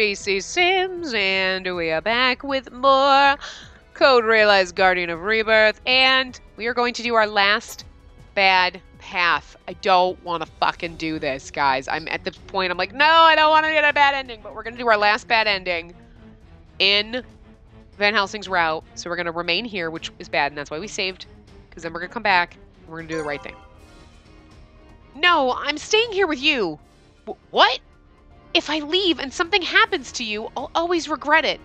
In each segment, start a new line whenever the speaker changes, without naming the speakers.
Spacey Sims, and we are back with more Code Realized Guardian of Rebirth, and we are going to do our last bad path. I don't want to fucking do this, guys. I'm at the point, I'm like, no, I don't want to get a bad ending, but we're going to do our last bad ending in Van Helsing's route. So we're going to remain here, which is bad, and that's why we saved, because then we're going to come back, and we're going to do the right thing. No, I'm staying here with you. What? If I leave and something happens to you, I'll always regret it.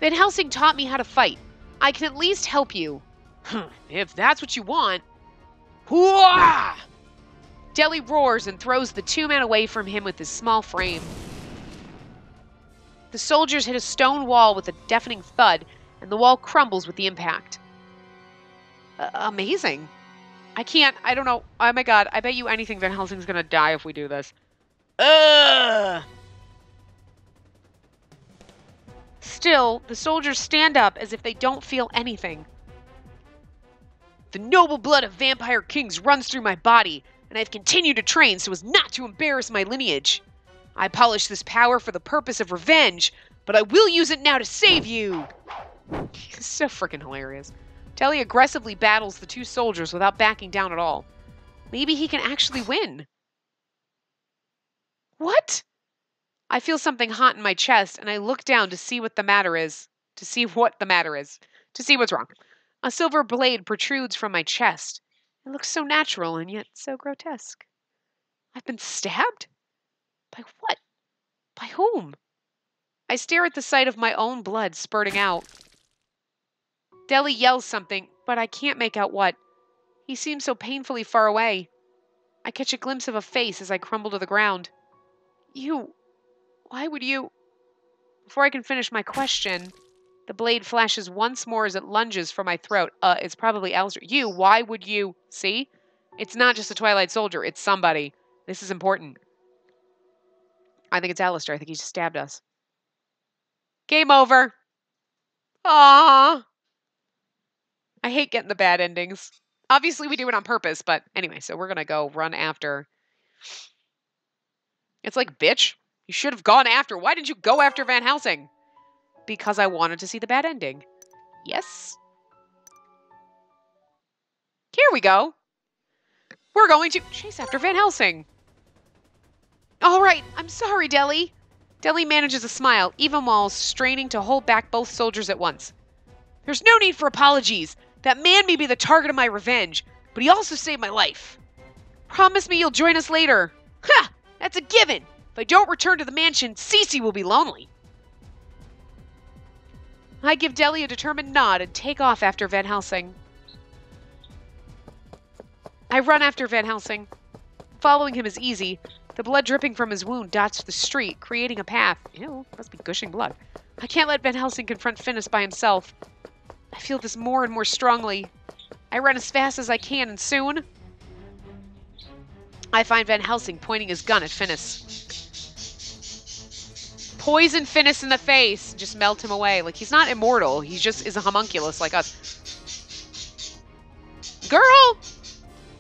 Van Helsing taught me how to fight. I can at least help you. If that's what you want. Hooah! Deli roars and throws the two men away from him with his small frame. The soldiers hit a stone wall with a deafening thud, and the wall crumbles with the impact. Amazing. I don't know. Oh my god, I bet you anything Van Helsing's gonna die if we do this. Ugh! Still, the soldiers stand up as if they don't feel anything. The noble blood of vampire kings runs through my body, and I've continued to train so as not to embarrass my lineage. I polish this power for the purpose of revenge, but I will use it now to save you! It's so freaking hilarious. Telly aggressively battles the two soldiers without backing down at all. Maybe he can actually win. What? I feel something hot in my chest, and I look down to see what the matter is. To see what's wrong. A silver blade protrudes from my chest. It looks so natural and yet so grotesque. I've been stabbed? By what? By whom? I stare at the sight of my own blood spurting out. Deli yells something, but I can't make out what. He seems so painfully far away. I catch a glimpse of a face as I crumble to the ground. You... Why would you... Before I can finish my question, the blade flashes once more as it lunges for my throat. It's probably Alistair. You, why would you... See? It's not just a Twilight Soldier. It's somebody. This is important. I think it's Alistair. I think he just stabbed us. Game over. Aww. I hate getting the bad endings. Obviously, we do it on purpose, but anyway, so we're going to go run after. It's like, bitch, you should have gone after. Why did you go after Van Helsing? Because I wanted to see the bad ending. Yes. Here we go. We're going to chase after Van Helsing. All right, I'm sorry, Deli. Deli manages a smile, even while straining to hold back both soldiers at once. There's no need for apologies. That man may be the target of my revenge, but he also saved my life. Promise me you'll join us later. Ha! That's a given. If I don't return to the mansion, Spacey will be lonely. I give Deli a determined nod and take off after Van Helsing. I run after Van Helsing. Following him is easy. The blood dripping from his wound dots the street, creating a path. Ew, must be gushing blood. I can't let Van Helsing confront Finis by himself. I feel this more and more strongly. I run as fast as I can, and soon I find Van Helsing pointing his gun at Finis. Poison Finis in the face. Just melt him away. Like, he's not immortal. He just is a homunculus like us. Girl!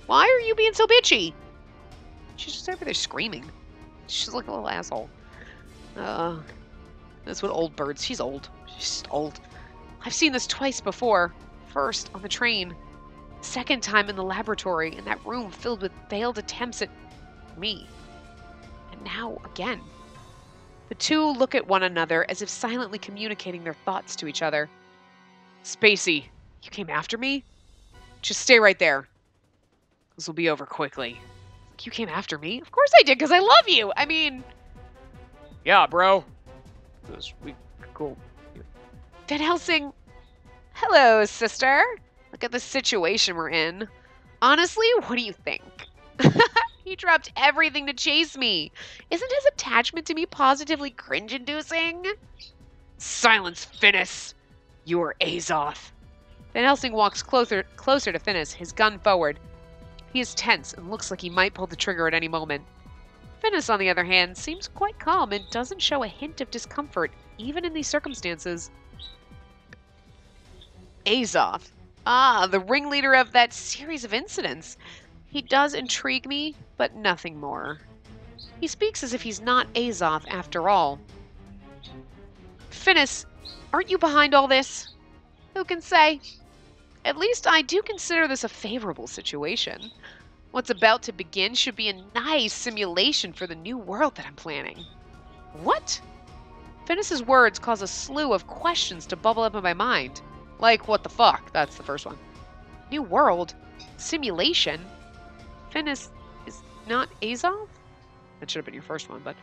Why are you being so bitchy? She's just over there screaming. She's like a little asshole. That's what old birds... She's old. She's just old. I've seen this twice before. First, on the train. Second time in the laboratory, in that room filled with failed attempts at me. And now, again. The two look at one another as if silently communicating their thoughts to each other. Spacey, you came after me? Just stay right there. This will be over quickly. You came after me? Of course I did, because I love you! I mean... Yeah, bro. Cool. Van Helsing... Hello, sister. Look at the situation we're in. Honestly, what do you think? He dropped everything to chase me. Isn't his attachment to me positively cringe-inducing? Silence, Finis. You are Azoth. Van Helsing walks closer to Finis, his gun forward. He is tense and looks like he might pull the trigger at any moment. Finis, on the other hand, seems quite calm and doesn't show a hint of discomfort, even in these circumstances. Azoth. Ah, the ringleader of that series of incidents. He does intrigue me, but nothing more. He speaks as if he's not Azoth after all. Finis, aren't you behind all this? Who can say? At least I do consider this a favorable situation. What's about to begin should be a nice simulation for the new world that I'm planning. What? Finis's words cause a slew of questions to bubble up in my mind. Like, what the fuck? That's the first one. New world? Simulation? Finis is not Azov? That should have been your first one, but...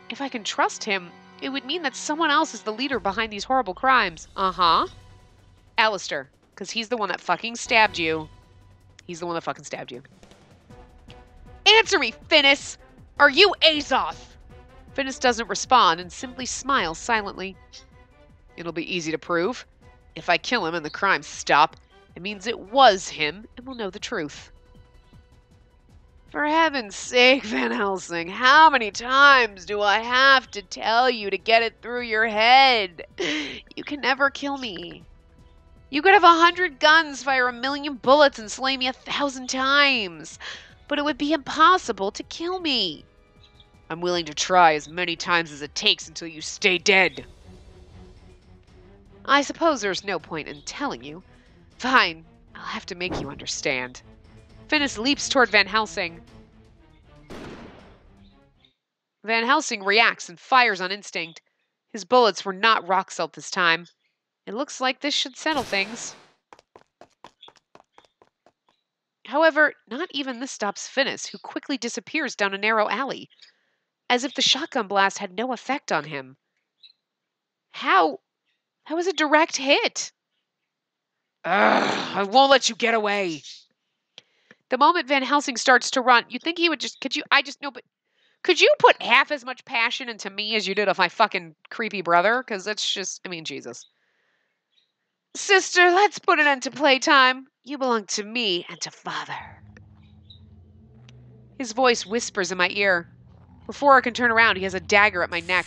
If I can trust him, it would mean that someone else is the leader behind these horrible crimes. Uh-huh. Alistair, because he's the one that fucking stabbed you. He's the one that fucking stabbed you. Answer me, Finis! Are you Azov? Finis doesn't respond and simply smiles silently. It'll be easy to prove. If I kill him and the crimes stop, it means it was him and we'll know the truth. For heaven's sake, Van Helsing, how many times do I have to tell you to get it through your head? You can never kill me. You could have 100 guns, fire 1,000,000 bullets, and slay me 1,000 times. But it would be impossible to kill me. I'm willing to try as many times as it takes until you stay dead. I suppose there's no point in telling you. Fine, I'll have to make you understand. Finis leaps toward Van Helsing. Van Helsing reacts and fires on instinct. His bullets were not rock salt this time. It looks like this should settle things. However, not even this stops Finis, who quickly disappears down a narrow alley, as if the shotgun blast had no effect on him. How? That was a direct hit. Ugh, I won't let you get away. The moment Van Helsing starts to run, you'd think he would just, could you put half as much passion into me as you did of my fucking creepy brother? Because that's just, Jesus. Sister, let's put an end to playtime. You belong to me and to Father. His voice whispers in my ear. Before I can turn around, he has a dagger at my neck.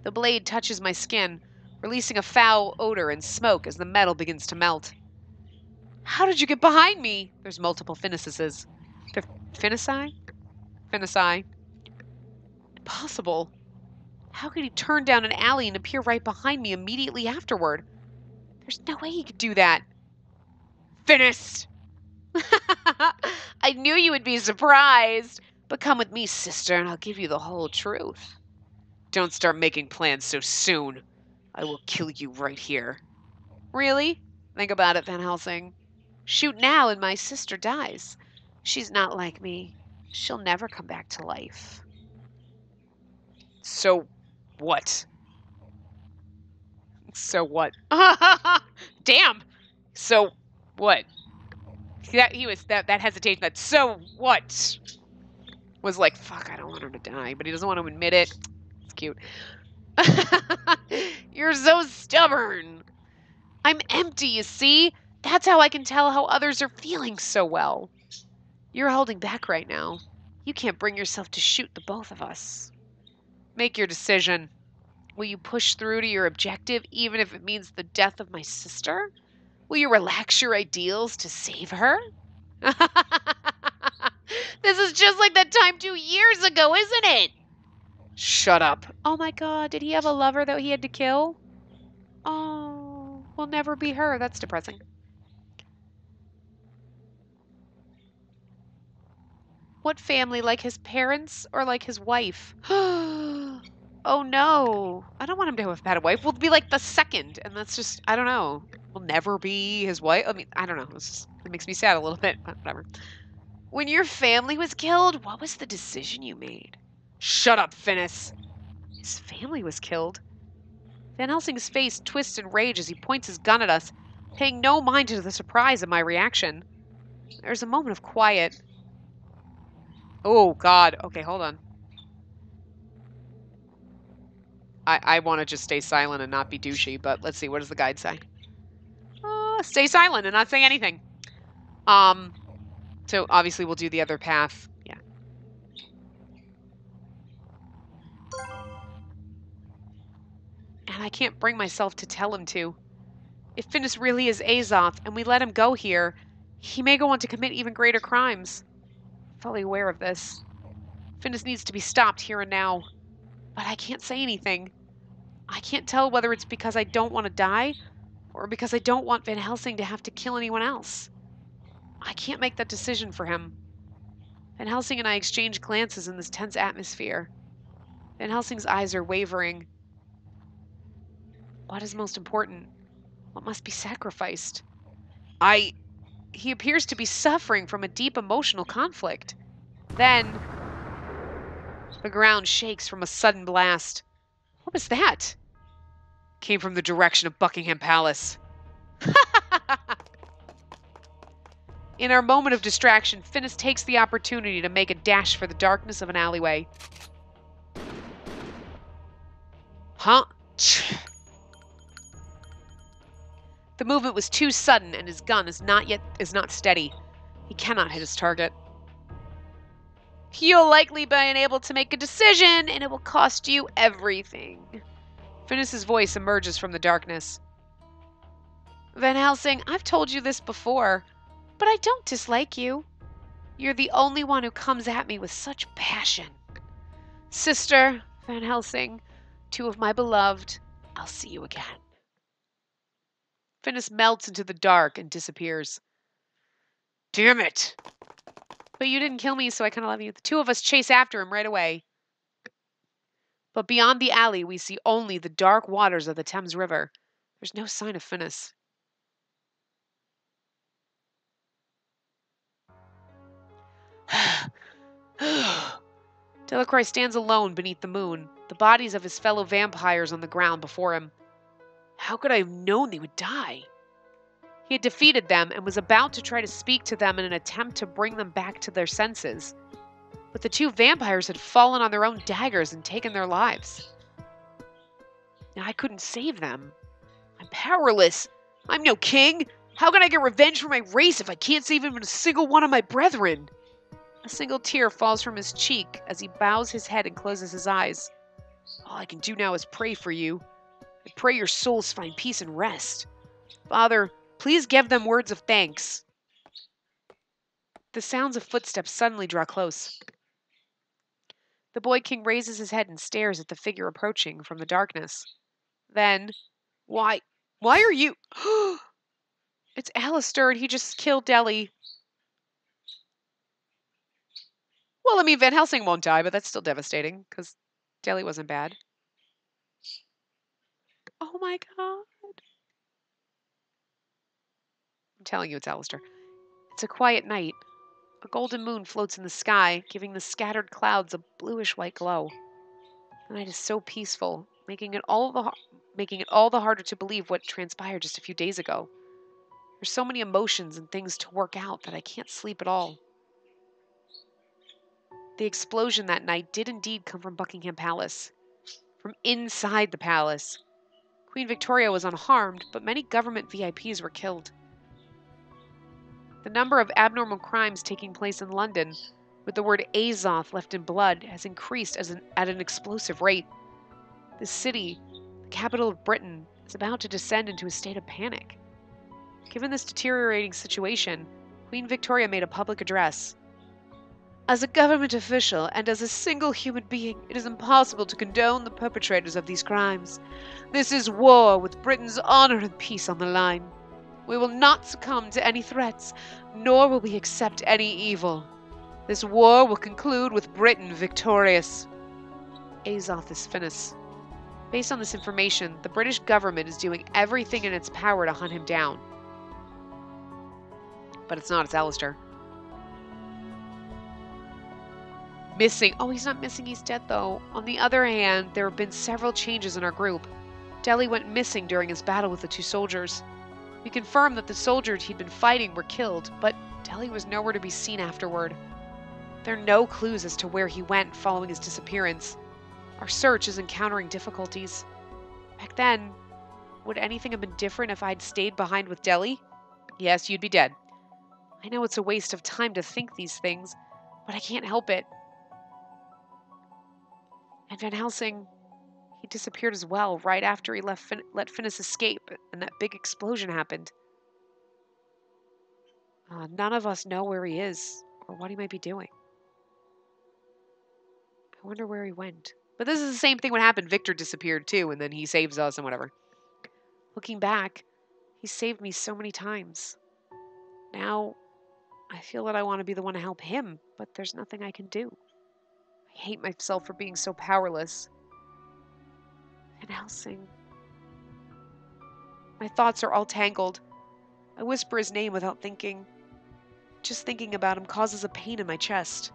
The blade touches my skin, releasing a foul odor and smoke as the metal begins to melt. How did you get behind me? There's multiple Finises. Finisi? Finisi. Impossible. How could he turn down an alley and appear right behind me immediately afterward? There's no way he could do that. Finis! I knew you would be surprised. But come with me, sister, and I'll give you the whole truth. Don't start making plans so soon. I will kill you right here. Really? Think about it, Van Helsing. Shoot now and my sister dies. She's not like me. She'll never come back to life. So what? So what? Damn. So what? That hesitation, that so what? Was like, fuck, I don't want her to die, but he doesn't want to admit it. It's cute. You're so stubborn. I'm empty, you see? That's how I can tell how others are feeling so well. You're holding back right now. You can't bring yourself to shoot the both of us. Make your decision. Will you push through to your objective, even if it means the death of my sister? Will you relax your ideals to save her? This is just like that time 2 years ago, isn't it? Shut up. Oh my god, did he have a lover that he had to kill? Oh, will never be her. That's depressing. What family? Like his parents or like his wife? Oh no. I don't want him to have had a wife. We'll be like the second, and that's just, I don't know. We'll never be his wife. I mean, I don't know. It makes me sad a little bit, but whatever. When your family was killed, what was the decision you made? Shut up, Finis. His family was killed. Van Helsing's face twists in rage as he points his gun at us, paying no mind to the surprise of my reaction. There's a moment of quiet. Oh, God. Okay, hold on. I want to just stay silent and not be douchey, but let's see. What does the guide say? Stay silent and not say anything. So obviously we'll do the other path. Yeah. And I can't bring myself to tell him to. If Finis really is Azov and we let him go here, he may go on to commit even greater crimes. I'm fully aware of this. Finis needs to be stopped here and now. But I can't say anything. I can't tell whether it's because I don't want to die or because I don't want Van Helsing to have to kill anyone else. I can't make that decision for him. Van Helsing and I exchange glances in this tense atmosphere. Van Helsing's eyes are wavering. What is most important? What must be sacrificed? He appears to be suffering from a deep emotional conflict. Then, the ground shakes from a sudden blast. What was that? Came from the direction of Buckingham Palace. In our moment of distraction, Finis takes the opportunity to make a dash for the darkness of an alleyway. Huh? The movement was too sudden, and his gun is not steady. He cannot hit his target. You'll likely be unable to make a decision, and it will cost you everything. Finis's voice emerges from the darkness. Van Helsing, I've told you this before, but I don't dislike you. You're the only one who comes at me with such passion. Sister, Van Helsing, two of my beloved, I'll see you again. Finis melts into the dark and disappears. Damn it! But you didn't kill me, so I kind of love you. The two of us chase after him right away. But beyond the alley, we see only the dark waters of the Thames River. There's no sign of Finis. Delacroix stands alone beneath the moon, the bodies of his fellow vampires on the ground before him. How could I have known they would die? He had defeated them and was about to try to speak to them in an attempt to bring them back to their senses. But the two vampires had fallen on their own daggers and taken their lives. Now I couldn't save them. I'm powerless. I'm no king. How can I get revenge for my race if I can't save even a single one of my brethren? A single tear falls from his cheek as he bows his head and closes his eyes. All I can do now is pray for you. I pray your souls find peace and rest. Father, please give them words of thanks. The sounds of footsteps suddenly draw close. The boy king raises his head and stares at the figure approaching from the darkness. Then, why are you... It's Alistair and he just killed Deli. Well, I mean, Van Helsing won't die, but that's still devastating, because Deli wasn't bad. Oh my god. I'm telling you, it's Alistair. It's a quiet night. A golden moon floats in the sky, giving the scattered clouds a bluish-white glow. The night is so peaceful, making it all the harder to believe what transpired just a few days ago. There's so many emotions and things to work out that I can't sleep at all. The explosion that night did indeed come from Buckingham Palace. From inside the palace. Queen Victoria was unharmed, but many government VIPs were killed. The number of abnormal crimes taking place in London, with the word Azoth left in blood, has increased at an explosive rate. The city, the capital of Britain, is about to descend into a state of panic. Given this deteriorating situation, Queen Victoria made a public address. As a government official and as a single human being, it is impossible to condone the perpetrators of these crimes. This is war with Britain's honor and peace on the line. We will not succumb to any threats, nor will we accept any evil. This war will conclude with Britain victorious. Azoth is Finis. Based on this information, the British government is doing everything in its power to hunt him down. But it's not, it's Alistair. Missing. Oh, he's not missing, he's dead though. On the other hand, there have been several changes in our group. Deli went missing during his battle with the two soldiers. We confirmed that the soldiers he'd been fighting were killed, but Deli was nowhere to be seen afterward. There are no clues as to where he went following his disappearance. Our search is encountering difficulties. Back then, would anything have been different if I'd stayed behind with Deli? Yes, you'd be dead. I know it's a waste of time to think these things, but I can't help it. And Van Helsing, he disappeared as well right after he let Finis escape and that big explosion happened. None of us know where he is or what he might be doing. I wonder where he went. But this is the same thing what happened. Victor disappeared too, and then he saves us and whatever. Looking back, he saved me so many times. Now, I feel that I want to be the one to help him, but there's nothing I can do. I hate myself for being so powerless. Van Helsing. My thoughts are all tangled. I whisper his name without thinking. Just thinking about him causes a pain in my chest.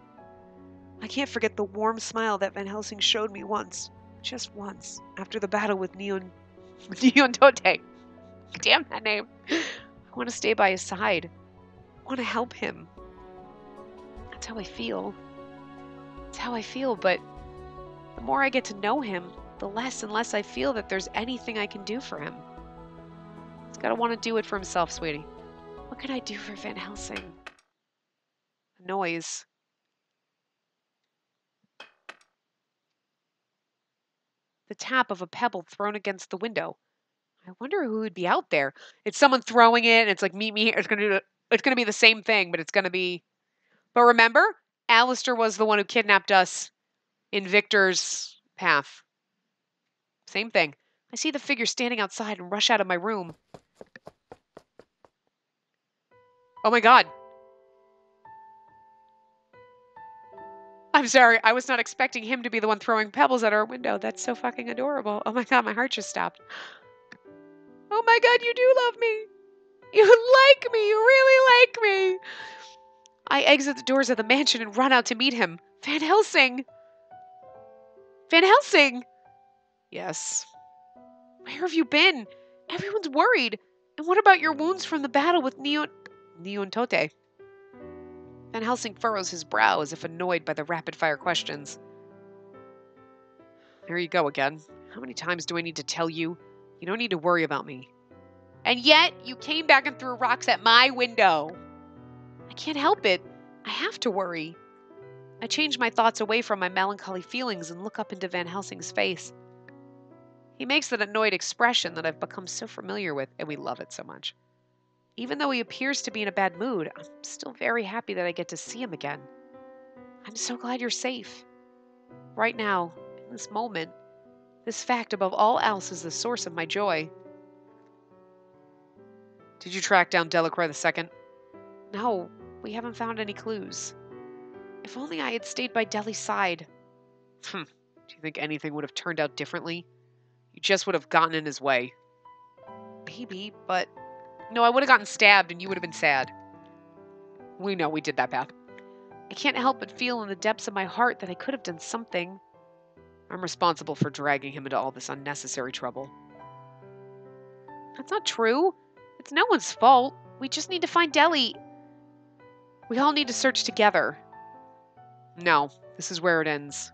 I can't forget the warm smile that Van Helsing showed me once, just once, after the battle with Neon Tote. Damn that name. I want to stay by his side. I want to help him. That's how I feel. It's how I feel, but the more I get to know him, the less and less I feel that there's anything I can do for him. He's got to want to do it for himself, sweetie. What can I do for Van Helsing? The noise. The tap of a pebble thrown against the window. I wonder who would be out there. It's someone throwing it, and it's like, meet me here. It's gonna be the same thing, but it's gonna be. But remember, Alistair was the one who kidnapped us in Victor's path. Same thing. I see the figure standing outside and rush out of my room. Oh my god. I'm sorry, I was not expecting him to be the one throwing pebbles at our window. That's so fucking adorable. Oh my god, my heart just stopped. Oh my god, you do love me. You like me. You really like me. I exit the doors of the mansion and run out to meet him. Van Helsing. Van Helsing. Yes. Where have you been? Everyone's worried. And what about your wounds from the battle with Neon Tote? Van Helsing furrows his brow as if annoyed by the rapid-fire questions. There you go again. How many times do I need to tell you? You don't need to worry about me. And yet, you came back and threw rocks at my window. I can't help it. I have to worry. I change my thoughts away from my melancholy feelings and look up into Van Helsing's face. He makes that annoyed expression that I've become so familiar with, and we love it so much. Even though he appears to be in a bad mood, I'm still very happy that I get to see him again. I'm so glad you're safe. Right now, in this moment, this fact above all else is the source of my joy. Did you track down Delacroix II? No, we haven't found any clues. If only I had stayed by Deli's side. Do you think anything would have turned out differently? You just would have gotten in his way. Maybe, but... No, I would have gotten stabbed and you would have been sad. We know we did that, Beth. I can't help but feel in the depths of my heart that I could have done something. I'm responsible for dragging him into all this unnecessary trouble. That's not true. It's no one's fault. We just need to find Deli. We all need to search together. No, this is where it ends.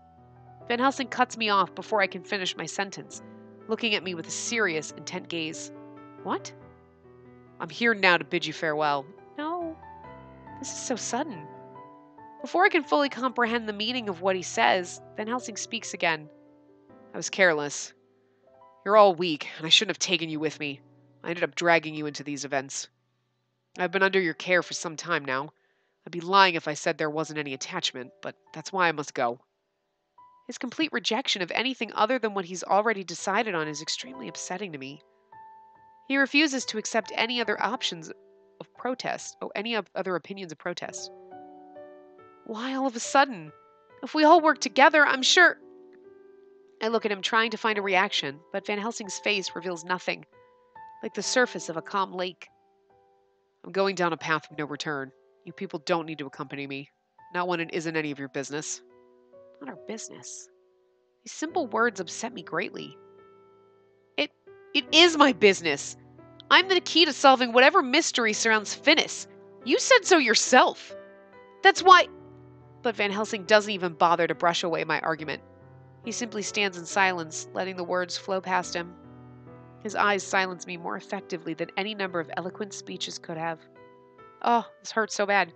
Van Helsing cuts me off before I can finish my sentence, looking at me with a serious, intent gaze. What? I'm here now to bid you farewell. No, this is so sudden. Before I can fully comprehend the meaning of what he says, Van Helsing speaks again. I was careless. You're all weak, and I shouldn't have taken you with me. I ended up dragging you into these events. I've been under your care for some time now. I'd be lying if I said there wasn't any attachment, but that's why I must go. His complete rejection of anything other than what he's already decided on is extremely upsetting to me. He refuses to accept any other options of protest, or any other opinions of protest. Why all of a sudden? If we all work together, I'm sure... I look at him trying to find a reaction, but Van Helsing's face reveals nothing, like the surface of a calm lake. I'm going down a path of no return. You people don't need to accompany me. Not when it isn't any of your business. Not our business. These simple words upset me greatly. It is my business. I'm the key to solving whatever mystery surrounds Finis. You said so yourself. That's why... But Van Helsing doesn't even bother to brush away my argument. He simply stands in silence, letting the words flow past him. His eyes silence me more effectively than any number of eloquent speeches could have. Oh, this hurts so bad.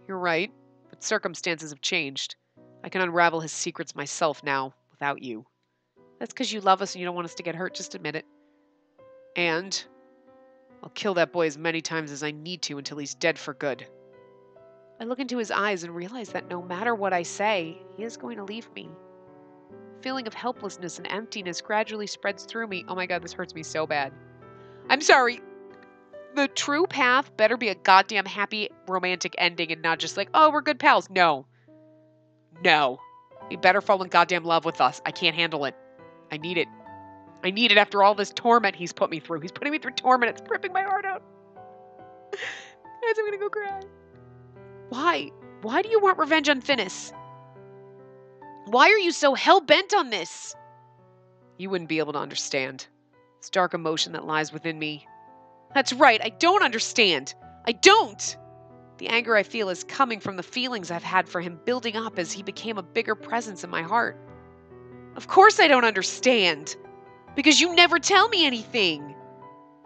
You're right, but circumstances have changed. I can unravel his secrets myself now, without you. That's because you love us and you don't want us to get hurt, just admit it. And I'll kill that boy as many times as I need to until he's dead for good. I look into his eyes and realize that no matter what I say, he is going to leave me. A feeling of helplessness and emptiness gradually spreads through me. Oh my god, this hurts me so bad. I'm sorry. The true path better be a goddamn happy romantic ending and not just like, oh, we're good pals. No. No. He better fall in goddamn love with us. I can't handle it. I need it. I need it after all this torment he's put me through. He's putting me through torment. It's ripping my heart out. Guys, I'm gonna go cry. Why? Why do you want revenge on Finis? Why are you so hell-bent on this? You wouldn't be able to understand. This dark emotion that lies within me. That's right, I don't understand. I don't! The anger I feel is coming from the feelings I've had for him building up as he became a bigger presence in my heart. Of course I don't understand. Because you never tell me anything.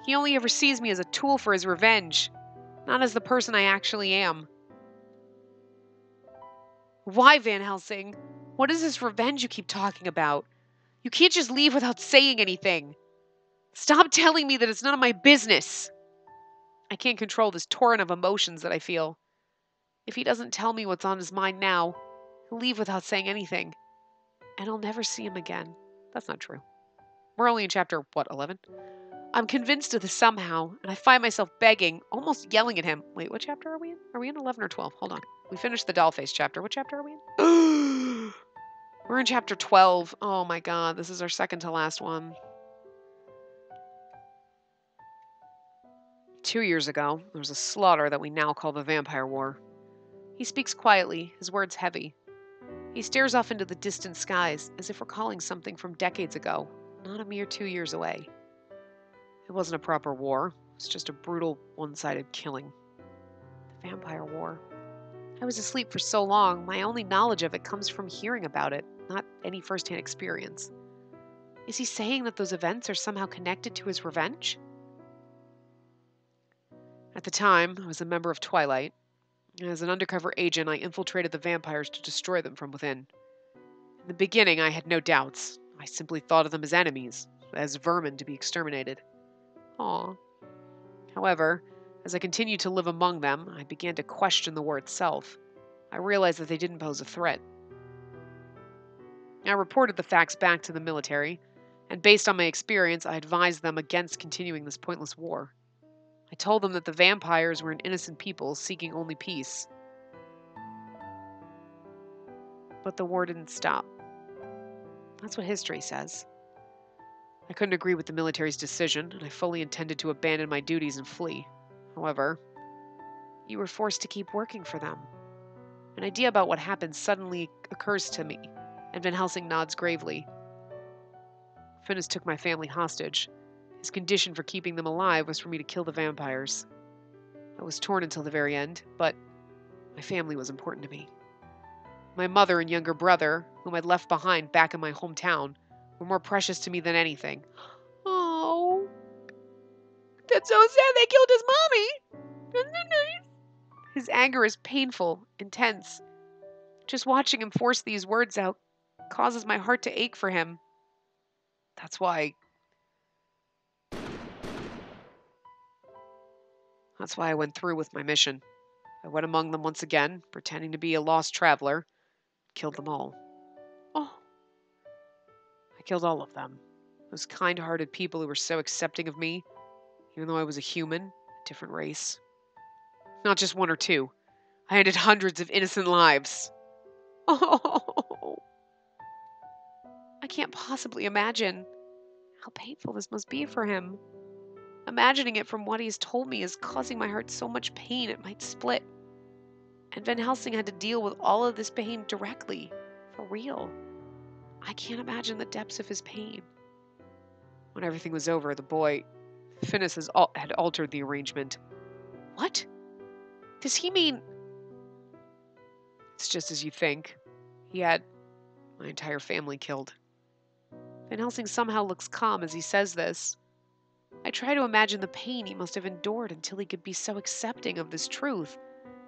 He only ever sees me as a tool for his revenge, not as the person I actually am. Why, Van Helsing? What is this revenge you keep talking about? You can't just leave without saying anything. Stop telling me that it's none of my business. I can't control this torrent of emotions that I feel. If he doesn't tell me what's on his mind now, he'll leave without saying anything. And I'll never see him again. That's not true. We're only in chapter, 11? I'm convinced of this somehow, and I find myself begging, almost yelling at him. Wait, what chapter are we in? Are we in 11 or 12? Hold on. We finished the Dollface chapter. What chapter are we in? We're in chapter 12. Oh my god, this is our second to last one. 2 years ago, there was a slaughter that we now call the Vampire War. He speaks quietly, his words heavy. He stares off into the distant skies, as if recalling something from decades ago, not a mere 2 years away. It wasn't a proper war. It was just a brutal, one-sided killing. The Vampire War. I was asleep for so long, my only knowledge of it comes from hearing about it, not any first-hand experience. Is he saying that those events are somehow connected to his revenge? At the time, I was a member of Twilight. As an undercover agent, I infiltrated the vampires to destroy them from within. In the beginning, I had no doubts. I simply thought of them as enemies, as vermin to be exterminated. Aw. However, as I continued to live among them, I began to question the war itself. I realized that they didn't pose a threat. I reported the facts back to the military, and based on my experience, I advised them against continuing this pointless war. I told them that the vampires were an innocent people seeking only peace. But the war didn't stop. That's what history says. I couldn't agree with the military's decision, and I fully intended to abandon my duties and flee. However, you were forced to keep working for them. An idea about what happened suddenly occurs to me, and Van Helsing nods gravely. Finis took my family hostage. His condition for keeping them alive was for me to kill the vampires. I was torn until the very end, but my family was important to me. My mother and younger brother, whom I'd left behind back in my hometown, were more precious to me than anything. Oh, that's so sad they killed his mommy. Isn't that nice? His anger is painful, intense. Just watching him force these words out causes my heart to ache for him. That's why I went through with my mission. I went among them once again, pretending to be a lost traveler. Killed them all. Oh. I killed all of them. Those kind-hearted people who were so accepting of me, even though I was a human, a different race. Not just one or two. I ended hundreds of innocent lives. Oh. I can't possibly imagine how painful this must be for him. Imagining it from what he's told me is causing my heart so much pain it might split. And Van Helsing had to deal with all of this pain directly, for real. I can't imagine the depths of his pain. When everything was over, the boy, Finis, had altered the arrangement. What? Does he mean... It's just as you think. He had my entire family killed. Van Helsing somehow looks calm as he says this. I try to imagine the pain he must have endured until he could be so accepting of this truth,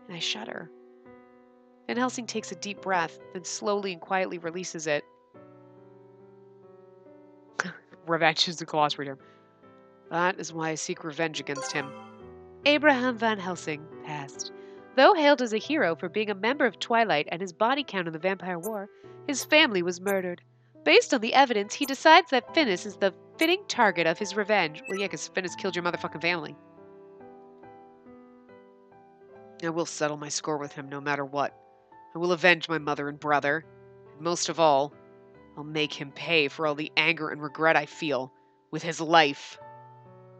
and I shudder. Van Helsing takes a deep breath, then slowly and quietly releases it. Revenge is the glossary term. That is why I seek revenge against him. Abraham Van Helsing passed. Though hailed as a hero for being a member of Twilight and his body count in the Vampire War, his family was murdered. Based on the evidence, he decides that Finnis is the fitting target of his revenge. Well, yeah, because Finnis killed your motherfucking family. I will settle my score with him no matter what. I will avenge my mother and brother. And most of all, I'll make him pay for all the anger and regret I feel with his life.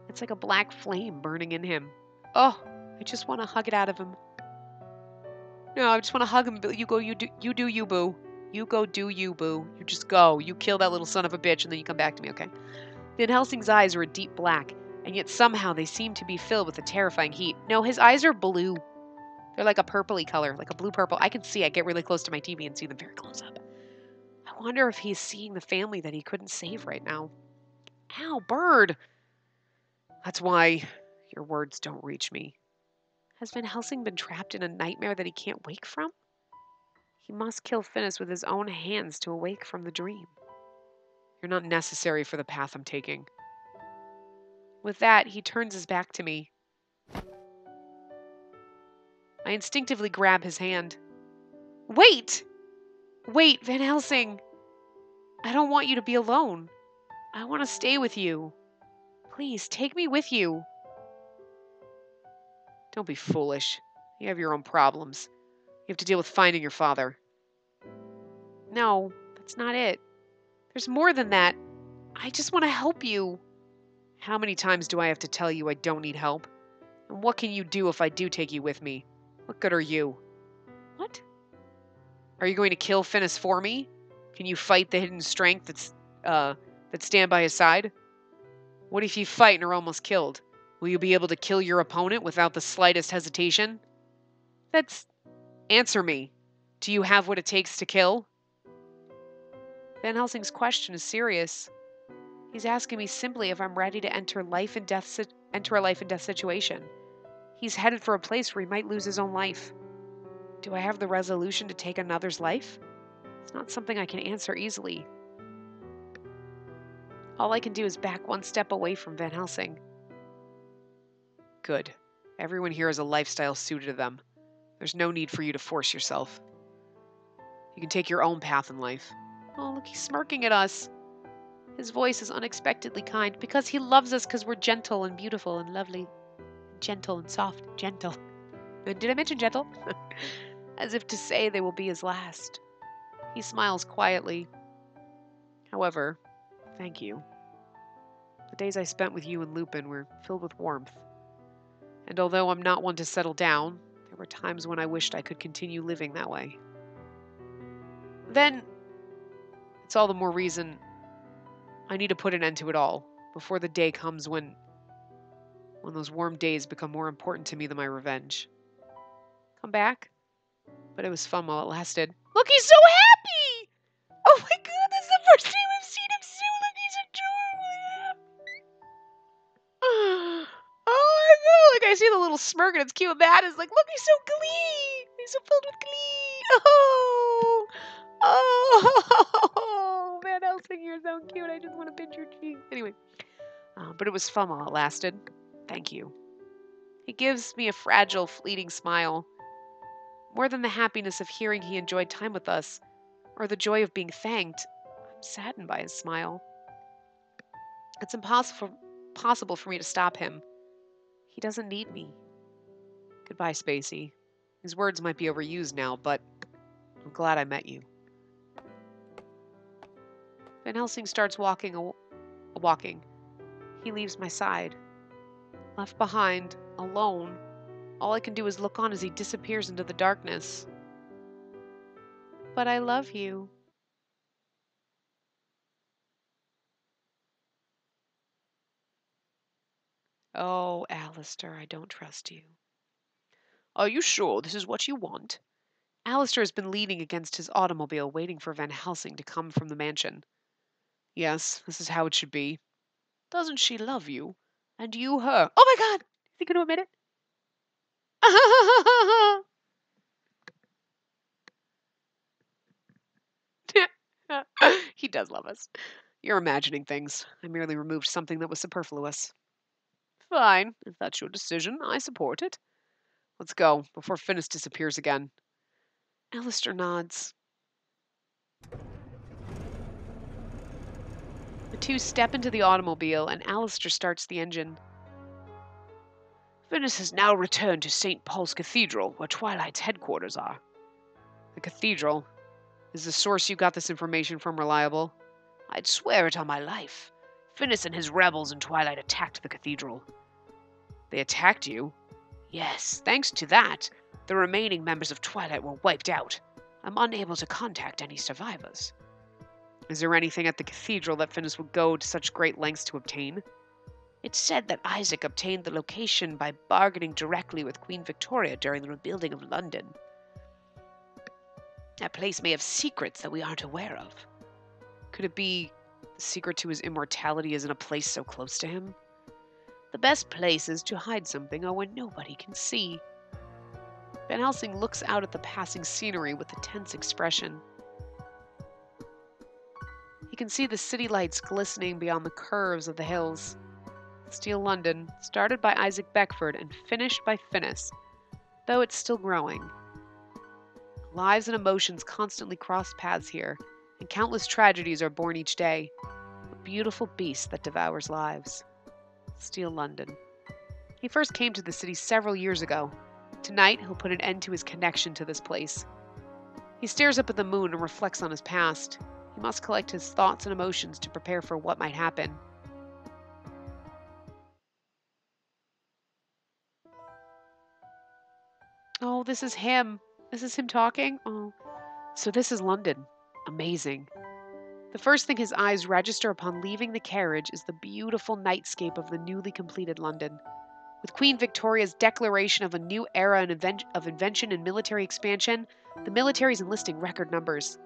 It's like a black flame burning in him. Oh, I just want to hug it out of him. No, I just want to hug him. You go, you do, you boo. You go, do you, boo. You just go. You kill that little son of a bitch, and then you come back to me, okay? Van Helsing's eyes are a deep black, and yet somehow they seem to be filled with a terrifying heat. No, his eyes are blue. They're like a purpley color, like a blue-purple. I can see. I get really close to my TV and see them very close up. I wonder if he's seeing the family that he couldn't save right now. Ow, bird! That's why your words don't reach me. Has Van Helsing been trapped in a nightmare that he can't wake from? He must kill Finnis with his own hands to awake from the dream. You're not necessary for the path I'm taking. With that, he turns his back to me. I instinctively grab his hand. Wait! Wait, Van Helsing! I don't want you to be alone. I want to stay with you. Please, take me with you. Don't be foolish. You have your own problems. You have to deal with finding your father. No, that's not it. There's more than that. I just want to help you. How many times do I have to tell you I don't need help? And what can you do if I do take you with me? What good are you? What? Are you going to kill Finnis for me? Can you fight the hidden strength that stand by his side? What if you fight and are almost killed? Will you be able to kill your opponent without the slightest hesitation? Answer me. Do you have what it takes to kill? Van Helsing's question is serious. He's asking me simply if I'm ready to enter a life and death situation. He's headed for a place where he might lose his own life. Do I have the resolution to take another's life? It's not something I can answer easily. All I can do is back one step away from Van Helsing. Good. Everyone here has a lifestyle suited to them. There's no need for you to force yourself. You can take your own path in life. Oh, look, he's smirking at us. His voice is unexpectedly kind because he loves us because we're gentle and beautiful and lovely. Gentle and soft. Gentle. Did I mention gentle? As if to say they will be his last. He smiles quietly. However, thank you. The days I spent with you and Lupin were filled with warmth. And although I'm not one to settle down, there were times when I wished I could continue living that way. Then, it's all the more reason I need to put an end to it all before the day comes when those warm days become more important to me than my revenge. Come back? But it was fun while it lasted. Look, he's so happy! Oh my god, this is the first time I've seen him so look, he's adorable. Oh my god, like I see the little smirk and it's cute. That is like, look, he's so glee! He's so filled with glee! Oh! Oh! Van Helsing, you're so cute. I just want to pinch your cheek. Anyway. But it was fun while it lasted. Thank you. He gives me a fragile, fleeting smile. More than the happiness of hearing he enjoyed time with us, or the joy of being thanked, I'm saddened by his smile. It's impossible for me to stop him. He doesn't need me. Goodbye, Spacey. These words might be overused now, but I'm glad I met you. Van Helsing starts walking. He leaves my side. Left behind, alone, all I can do is look on as he disappears into the darkness. But I love you. Oh, Alistair, I don't trust you. Are you sure this is what you want? Alistair has been leaning against his automobile, waiting for Van Helsing to come from the mansion. Yes, this is how it should be. Doesn't she love you? And you her. Oh my god! Is he going to admit it? He does love us. You're imagining things. I merely removed something that was superfluous. Fine. If that's your decision, I support it. Let's go, before Finnis disappears again. Alistair nods. The two step into the automobile, and Alistair starts the engine.
Venice has now returned to St. Paul's Cathedral, where Twilight's headquarters are.
The cathedral? Is the source you got this information from reliable?
I'd swear it on my life. Venice and his rebels in Twilight attacked the cathedral.
They attacked you?
Yes, thanks to that, the remaining members of Twilight were wiped out. I'm unable to contact any survivors.
Is there anything at the cathedral that Finnis would go to such great lengths to obtain?
It's said that Isaac obtained the location by bargaining directly with Queen Victoria during the rebuilding of London. That place may have secrets that we aren't aware of.
Could it be the secret to his immortality is in a place so close to him?
The best places to hide something are when nobody can see.
Van Helsing looks out at the passing scenery with a tense expression. He can see the city lights glistening beyond the curves of the hills. Steel London, started by Isaac Beckford and finished by Finnis, though it's still growing. Lives and emotions constantly cross paths here, and countless tragedies are born each day. A beautiful beast that devours lives. Steel London. He first came to the city several years ago. Tonight, he'll put an end to his connection to this place. He stares up at the moon and reflects on his past. He must collect his thoughts and emotions to prepare for what might happen. Oh, this is him. This is him talking? Oh. So this is London. Amazing. The first thing his eyes register upon leaving the carriage is the beautiful nightscape of the newly completed London. With Queen Victoria's declaration of a new era of invention and military expansion, the military is enlisting record numbers.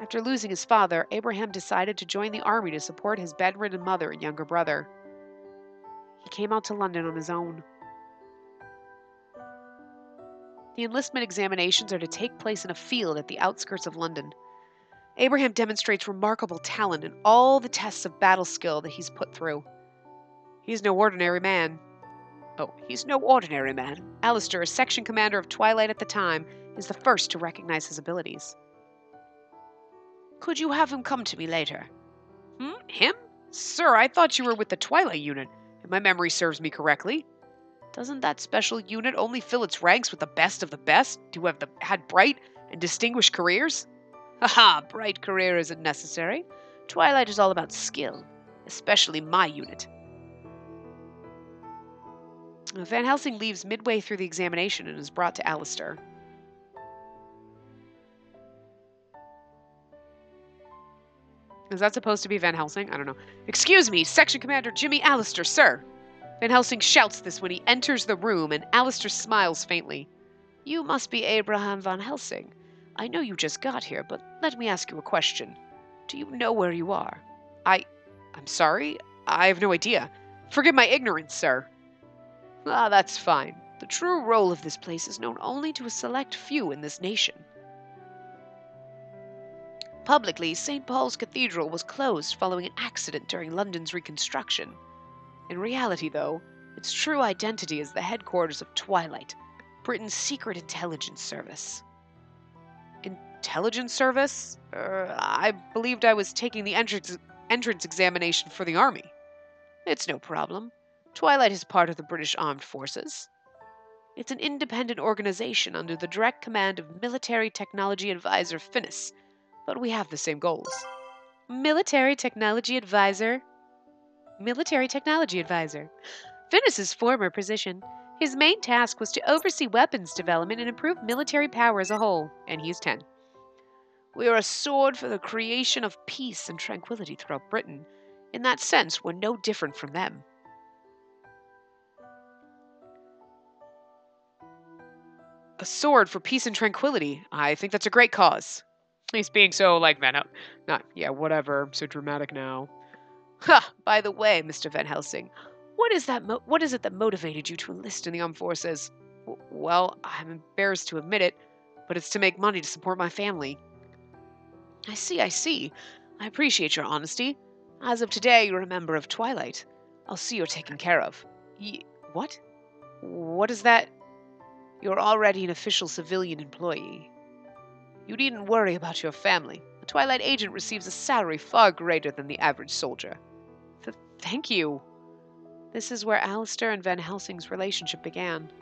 After losing his father, Abraham decided to join the army to support his bedridden mother and younger brother. He came out to London on his own. The enlistment examinations are to take place in a field at the outskirts of London. Abraham demonstrates remarkable talent in all the tests of battle skill that he's put through. He's no ordinary man.
Oh, he's no ordinary man.
Alistair, a section commander of Twilight at the time, is the first to recognize his abilities.
Could you have him come to me later?
Him? Sir, I thought you were with the Twilight unit, if my memory serves me correctly. Doesn't that special unit only fill its ranks with the best of the best, who have had bright and distinguished careers?
Haha, bright career isn't necessary. Twilight is all about skill, especially my unit.
Van Helsing leaves midway through the examination and is brought to Alistair. Is that supposed to be Van Helsing? I don't know. Excuse me, Section Commander Jimmy Alistair, sir. Van Helsing shouts this when he enters the room, and Alistair smiles faintly.
You must be Abraham Van Helsing. I know you just got here, but let me ask you a question. Do you know where you are?
I'm sorry? I have no idea. Forgive my ignorance, sir.
Ah, that's fine. The true role of this place is known only to a select few in this nation. Publicly, St. Paul's Cathedral was closed following an accident during London's reconstruction. In reality, though, its true identity is the headquarters of Twilight, Britain's secret intelligence service.
Intelligence service? I believed I was taking the entrance examination for the army.
It's no problem. Twilight is part of the British Armed Forces. It's an independent organization under the direct command of Military Technology Advisor Finnis, but we have the same goals.
Military Technology Advisor? Military Technology Advisor. Finnis's former position. His main task was to oversee weapons development and improve military power as a whole, and he's 10.
We are a sword for the creation of peace and tranquility throughout Britain. In that sense, we're no different from them.
A sword for peace and tranquility. I think that's a great cause. He's being so, whatever, so dramatic now.
Ha! By the way, Mr. Van Helsing, what is it that motivated you to enlist in the armed forces?
Well, I'm embarrassed to admit it, but it's to make money to support my family.
I see. I appreciate your honesty. As of today, you're a member of Twilight. I'll see you're taken care of.
What? What is that?
You're already an official civilian employee. You needn't worry about your family. A Twilight agent receives a salary far greater than the average soldier.
Thank you. This is where Alistair and Van Helsing's relationship began.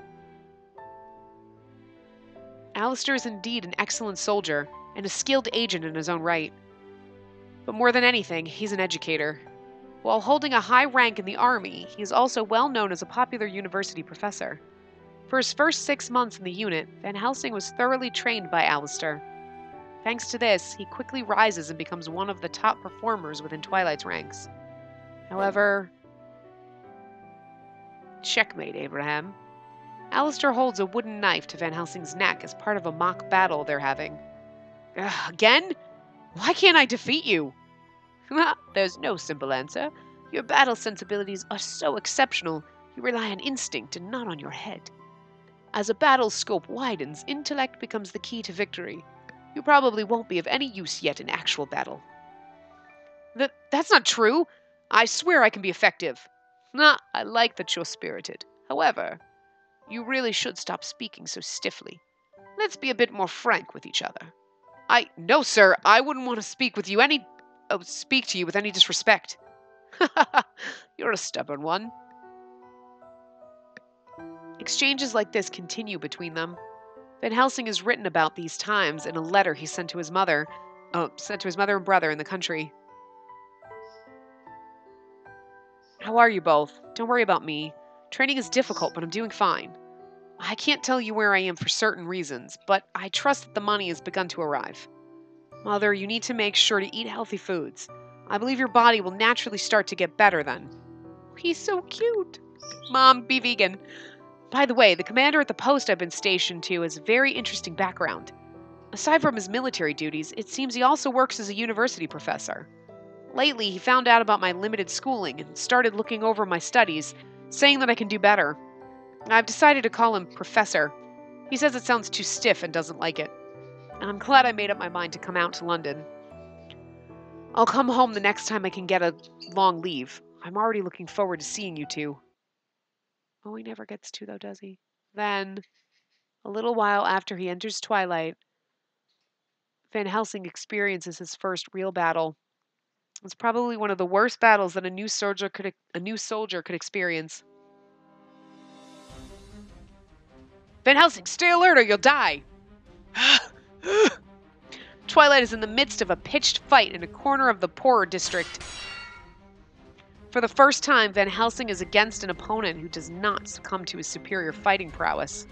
Alistair is indeed an excellent soldier and a skilled agent in his own right. But more than anything, he's an educator. While holding a high rank in the army, he is also well known as a popular university professor. For his first 6 months in the unit, Van Helsing was thoroughly trained by Alistair. Thanks to this, he quickly rises and becomes one of the top performers within Twilight's ranks. However, checkmate, Abraham. Alistair holds a wooden knife to Van Helsing's neck as part of a mock battle they're having. Again? Why can't I defeat you? There's no simple answer. Your battle sensibilities are so exceptional, you rely on instinct and not on your head. As a battle's scope widens, intellect becomes the key to victory. You probably won't be of any use yet in actual battle. That's not true. I swear I can be effective. I like that you're spirited. However, you really should stop speaking so stiffly. Let's be a bit more frank with each other. No, sir, I wouldn't want to speak to you with any disrespect. You're a stubborn one. Exchanges like this continue between them. Van Helsing has written about these times in a letter he sent to his mother and brother in the country. How are you both? Don't worry about me. Training is difficult, but I'm doing fine. I can't tell you where I am for certain reasons, but I trust that the money has begun to arrive. Mother, you need to make sure to eat healthy foods. I believe your body will naturally start to get better then. He's so cute. Mom, be vegan. By the way, the commander at the post I've been stationed to has a very interesting background. Aside from his military duties, it seems he also works as a university professor. Lately, he found out about my limited schooling and started looking over my studies, saying that I can do better. I've decided to call him Professor. He says it sounds too stiff and doesn't like it. And I'm glad I made up my mind to come out to London. I'll come home the next time I can get a long leave. I'm already looking forward to seeing you two. Oh, he never gets to, though, does he? Then, a little while after he enters Twilight, Van Helsing experiences his first real battle. It's probably one of the worst battles that a new soldier could experience. Van Helsing, stay alert or you'll die! Twilight is in the midst of a pitched fight in a corner of the poorer district. For the first time, Van Helsing is against an opponent who does not succumb to his superior fighting prowess.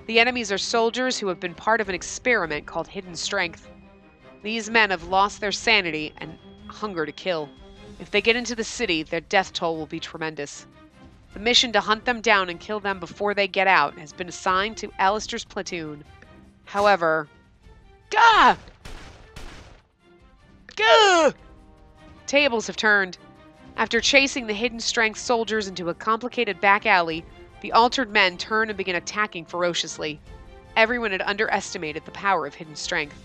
The enemies are soldiers who have been part of an experiment called Hidden Strength. These men have lost their sanity and hunger to kill. If they get into the city, their death toll will be tremendous. The mission to hunt them down and kill them before they get out has been assigned to Alistair's platoon. However, tables have turned. After chasing the Hidden Strength soldiers into a complicated back alley, the altered men turn and begin attacking ferociously. Everyone had underestimated the power of Hidden Strength,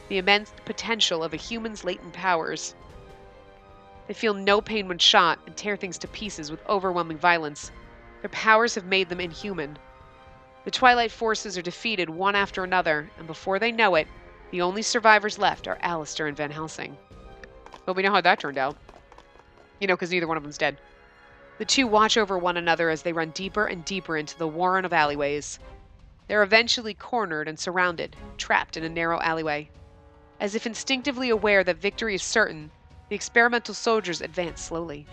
the immense potential of a human's latent powers. They feel no pain when shot and tear things to pieces with overwhelming violence. Their powers have made them inhuman. The Twilight forces are defeated one after another, and before they know it, the only survivors left are Alistair and Van Helsing. Well, we know how that turned out. Because neither one of them's dead. The two watch over one another as they run deeper and deeper into the warren of alleyways. They're eventually cornered and surrounded, trapped in a narrow alleyway. As if instinctively aware that victory is certain, the experimental soldiers advance slowly.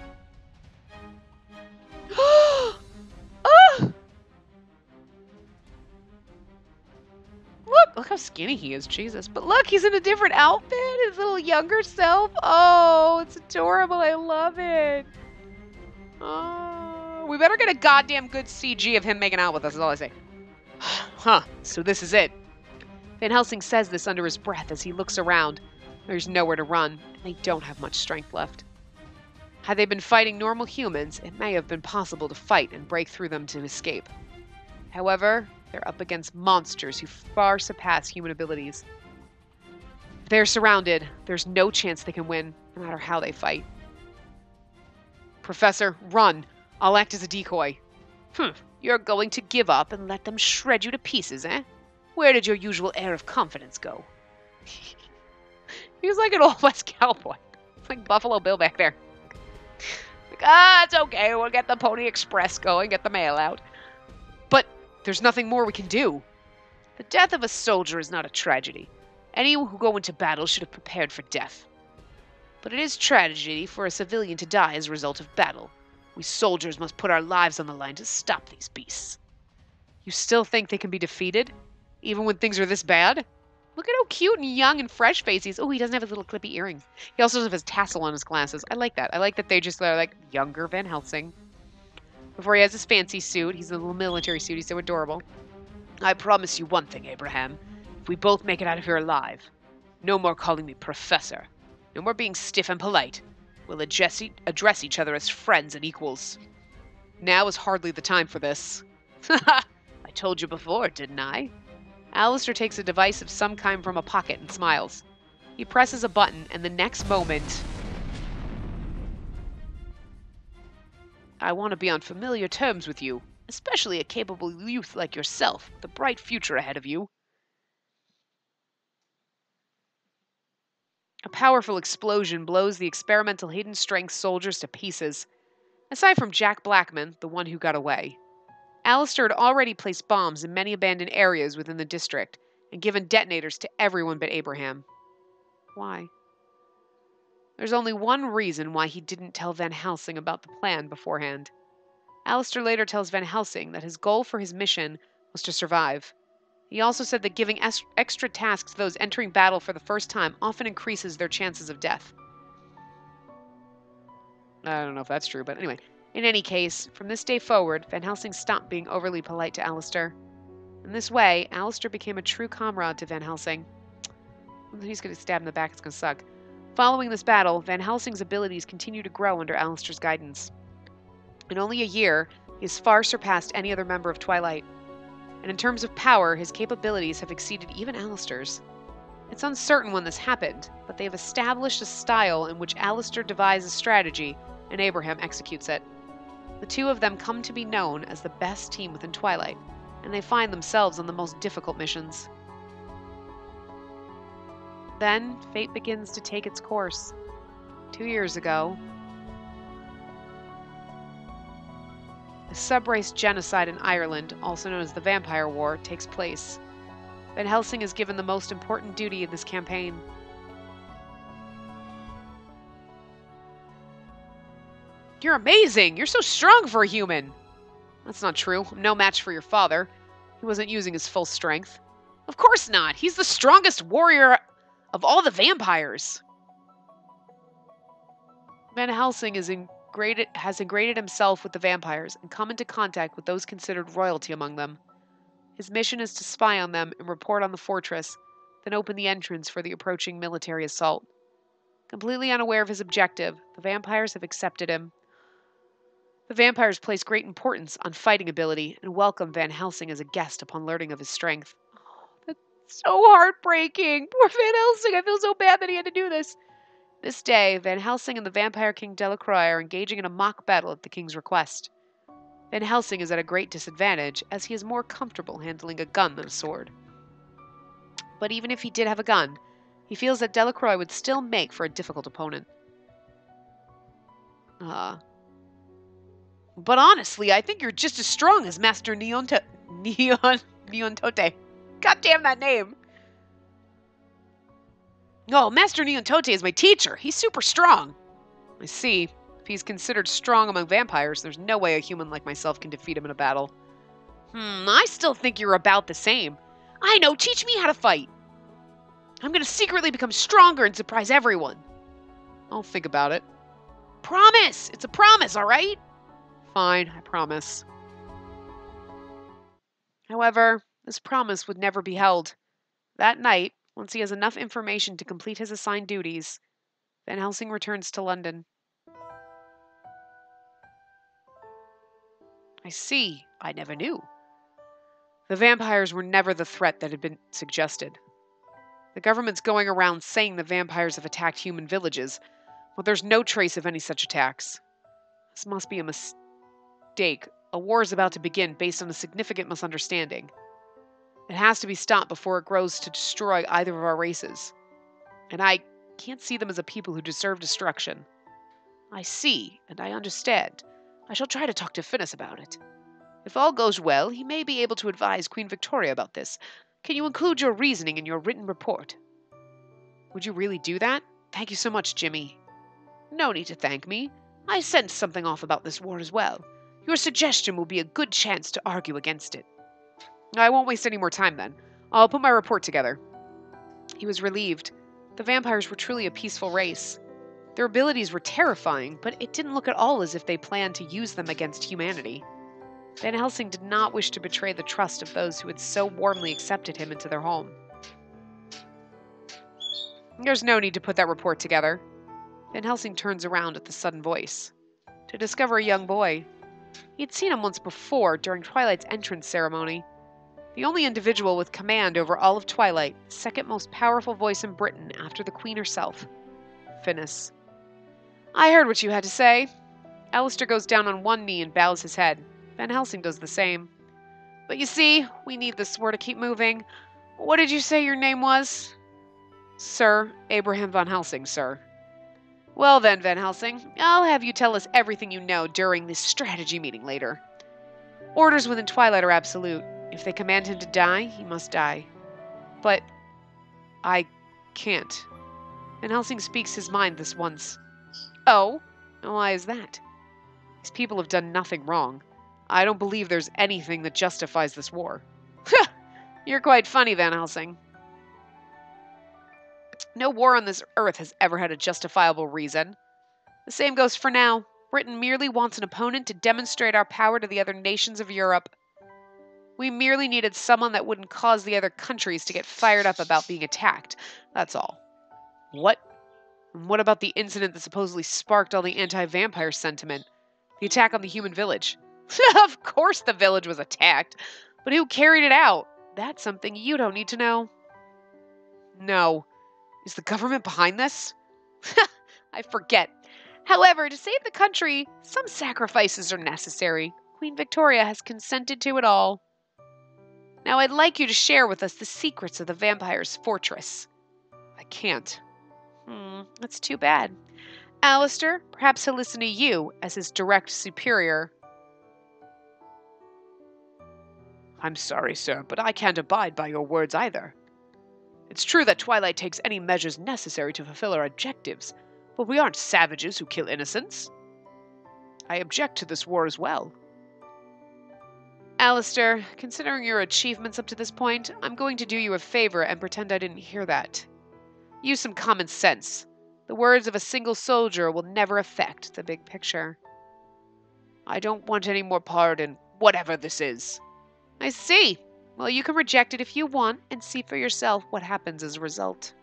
Look how skinny he is, Jesus. But look, he's in a different outfit, his little younger self. Oh, it's adorable. I love it. Oh, we better get a goddamn good CG of him making out with us, is all I say. So this is it. Van Helsing says this under his breath as he looks around. There's nowhere to run, and they don't have much strength left. Had they been fighting normal humans, it may have been possible to fight and break through them to escape. However, they're up against monsters who far surpass human abilities. They're surrounded. There's no chance they can win, no matter how they fight. Professor, run. I'll act as a decoy. You're going to give up and let them shred you to pieces, eh? Where did your usual air of confidence go? He's like an old West cowboy. It's like Buffalo Bill back there. It's okay. We'll get the Pony Express going, get the mail out. But there's nothing more we can do. The death of a soldier is not a tragedy. Anyone who go into battle should have prepared for death. But it is tragedy for a civilian to die as a result of battle. We soldiers must put our lives on the line to stop these beasts. You still think they can be defeated? Even when things are this bad? Look at how cute and young and fresh face he is. Oh, he doesn't have his little clippy earrings. He also doesn't have his tassel on his glasses. I like that. I like that they just are like younger Van Helsing. Before he has his fancy suit, he's in a little military suit. He's so adorable. I promise you one thing, Abraham. If we both make it out of here alive, no more calling me professor. No more being stiff and polite. We'll address each other as friends and equals. Now is hardly the time for this. I told you before, didn't I? Alistair takes a device of some kind from a pocket and smiles. He presses a button, and the next moment... I want to be on familiar terms with you, especially a capable youth like yourself, with a bright future ahead of you. A powerful explosion blows the experimental hidden strength soldiers to pieces. Aside from Jack Blackman, the one who got away, Alistair had already placed bombs in many abandoned areas within the district and given detonators to everyone but Abraham. Why? There's only one reason why he didn't tell Van Helsing about the plan beforehand. Alistair later tells Van Helsing that his goal for his mission was to survive. He also said that giving extra tasks to those entering battle for the first time often increases their chances of death. I don't know if that's true, but anyway. In any case, from this day forward, Van Helsing stopped being overly polite to Alistair. In this way, Alistair became a true comrade to Van Helsing. He's going to stab in the back, it's going to suck. Following this battle, Van Helsing's abilities continue to grow under Alistair's guidance. In only a year, he has far surpassed any other member of Twilight. And in terms of power, his capabilities have exceeded even Alistair's. It's uncertain when this happened, but they have established a style in which Alistair devises strategy and Abraham executes it. The two of them come to be known as the best team within Twilight, and they find themselves on the most difficult missions. Then, fate begins to take its course. 2 years ago, a subrace genocide in Ireland, also known as the Vampire War, takes place. Van Helsing is given the most important duty in this campaign. You're amazing! You're so strong for a human! That's not true. I'm no match for your father. He wasn't using his full strength. Of course not! He's the strongest warrior of all the vampires! Van Helsing has ingrained himself with the vampires and come into contact with those considered royalty among them. His mission is to spy on them and report on the fortress, then open the entrance for the approaching military assault. Completely unaware of his objective, the vampires have accepted him. The vampires place great importance on fighting ability and welcome Van Helsing as a guest upon learning of his strength. Oh, that's so heartbreaking. Poor Van Helsing. I feel so bad that he had to do this. This day, Van Helsing and the Vampire King Delacroix are engaging in a mock battle at the king's request. Van Helsing is at a great disadvantage, as he is more comfortable handling a gun than a sword. But even if he did have a gun, he feels that Delacroix would still make for a difficult opponent. But honestly, I think you're just as strong as Master Neontote. God damn that name! No, Master Neontote is my teacher. He's super strong. I see. If he's considered strong among vampires, there's no way a human like myself can defeat him in a battle. I still think you're about the same. I know, teach me how to fight. I'm gonna secretly become stronger and surprise everyone. I'll think about it. Promise! It's a promise, alright? Fine, I promise. However, this promise would never be held. That night, once he has enough information to complete his assigned duties, Van Helsing returns to London. I see. I never knew. The vampires were never the threat that had been suggested. The government's going around saying the vampires have attacked human villages, but there's no trace of any such attacks. This must be a mistake. A war is about to begin based on a significant misunderstanding. It has to be stopped before it grows to destroy either of our races. And I can't see them as a people who deserve destruction.
I see, and I understand. I shall try to talk to Finis about it. If all goes well, he may be able to advise Queen Victoria about this. Can you include your reasoning in your written report? Would you really do that? Thank you so much, Jimmy. No need to thank me. I sensed something off about this war as well. Your suggestion will be a good chance to argue against it. I won't waste any more time then. I'll put my report together. He was relieved. The vampires were truly a peaceful race. Their abilities were terrifying, but it didn't look at all as if they planned to use them against humanity. Van Helsing did not wish to betray the trust of those who had so warmly accepted him into their home. There's no need to put that report together. Van Helsing turns around at the sudden voice. To discover a young boy. He had seen him once before during Twilight's entrance ceremony. The only individual with command over all of Twilight, the second most powerful voice in Britain after the Queen herself. Finis. I heard what you had to say. Alistair goes down on one knee and bows his head. Van Helsing does the same. But you see, we need this war to keep moving. What did you say your name was? Sir Abraham Van Helsing, sir. Well then, Van Helsing, I'll have you tell us everything you know during this strategy meeting later. Orders within Twilight are absolute. If they command him to die, he must die. But I can't. Van Helsing speaks his mind this once. Oh? Why is that? These people have done nothing wrong. I don't believe there's anything that justifies this war. You're quite funny, Van Helsing. No war on this earth has ever had a justifiable reason. The same goes for now. Britain merely wants an opponent to demonstrate our power to the other nations of Europe. We merely needed someone that wouldn't cause the other countries to get fired up about being attacked. That's all. What? And what about the incident that supposedly sparked all the anti-vampire sentiment? The attack on the human village. Of course the village was attacked. But who carried it out? That's something you don't need to know. No. Is the government behind this? I forget. However, to save the country, some sacrifices are necessary. Queen Victoria has consented to it all. Now I'd like you to share with us the secrets of the vampire's fortress. I can't. That's too bad. Alistair, perhaps he'll listen to you as his direct superior. I'm sorry, sir, but I can't abide by your words either. It's true that Twilight takes any measures necessary to fulfill our objectives, but we aren't savages who kill innocents. I object to this war as well. Alistair, considering your achievements up to this point, I'm going to do you a favor and pretend I didn't hear that. Use some common sense. The words of a single soldier will never affect the big picture. I don't want any more part in whatever this is. I see. Well, you can reject it if you want and see for yourself what happens as a result.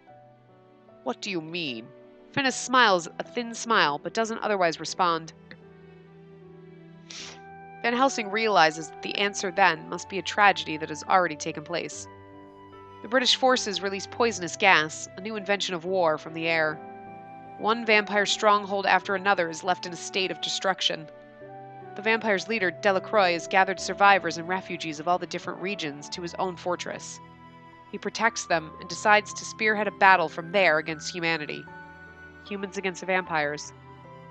What do you mean? Finis smiles a thin smile, but doesn't otherwise respond. Van Helsing realizes that the answer then must be a tragedy that has already taken place. The British forces release poisonous gas, a new invention of war, from the air. One vampire stronghold after another is left in a state of destruction. The vampire's leader, Delacroix, has gathered survivors and refugees of all the different regions to his own fortress. He protects them and decides to spearhead a battle from there against humanity. Humans against vampires.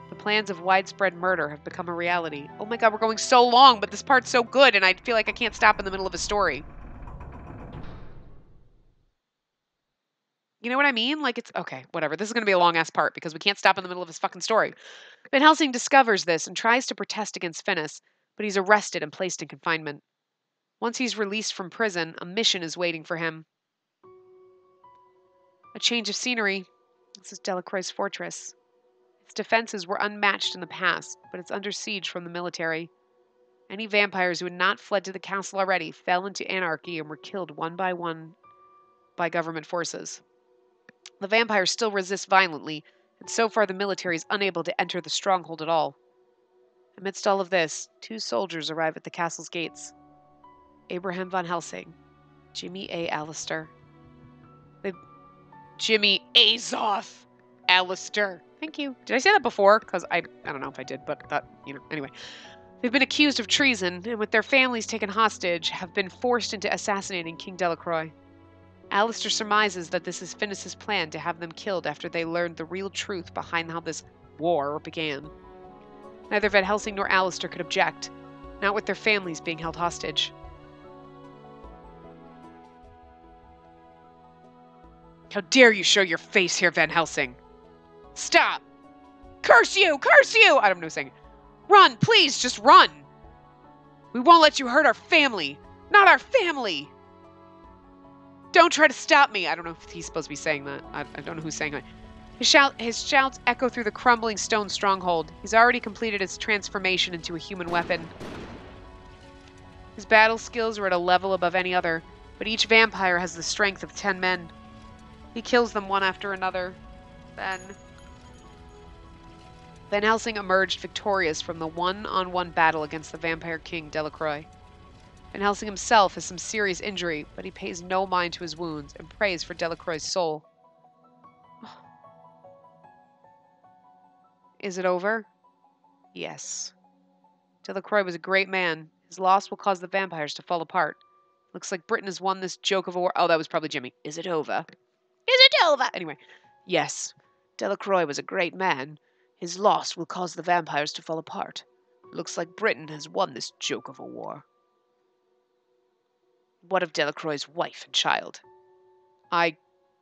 The plans of widespread murder have become a reality. Oh my god, we're going so long, but this part's so good, and I feel like I can't stop in the middle of a story. You know what I mean? Like, it's okay, whatever. This is going to be a long-ass part because we can't stop in the middle of his fucking story. Van Helsing discovers this and tries to protest against Finis, but he's arrested and placed in confinement. Once he's released from prison, a mission is waiting for him. A change of scenery. This is Delacroix's fortress. Its defenses were unmatched in the past, but it's under siege from the military. Any vampires who had not fled to the castle already fell into anarchy and were killed one by one by government forces. The vampires still resist violently, and so far the military is unable to enter the stronghold at all. Amidst all of this, 2 soldiers arrive at the castle's gates. Abraham Van Helsing, Jimmy A. Alistair. Jimmy Azoth Alistair. Thank you. Did I say that before? Because I don't know if I did, but that, anyway. They've been accused of treason, and with their families taken hostage, have been forced into assassinating King Delacroix. Alistair surmises that this is Finis's plan to have them killed after they learned the real truth behind how this
war began. Neither Van Helsing nor Alistair could object, not with their families being held hostage. How dare you show your face here, Van Helsing? Stop! Curse you! Curse you! I don't know saying. Run, please, just run! We won't let you hurt our family! Not our family! Don't try to stop me! I don't know if he's supposed to be saying that. I don't know who's saying that. His shouts echo through the crumbling stone stronghold. He's already completed his transformation into a human weapon. His battle skills are at a level above any other, but each vampire has the strength of 10 men. He kills them one after another. Then Van Helsing emerged victorious from the one-on-one battle against the vampire king Delacroix. Van Helsing himself has some serious injury, but he pays no mind to his wounds and prays for Delacroix's soul. Is it over? Yes. Delacroix was a great man. His loss will cause the vampires to fall apart. Looks like Britain has won this joke of a war. Oh, that was probably Jimmy. Is it over? Is it over? Anyway, yes. Delacroix was a great man. His loss will cause the vampires to fall apart. Looks like Britain has won this joke of a war. What of Delacroix's wife and child? I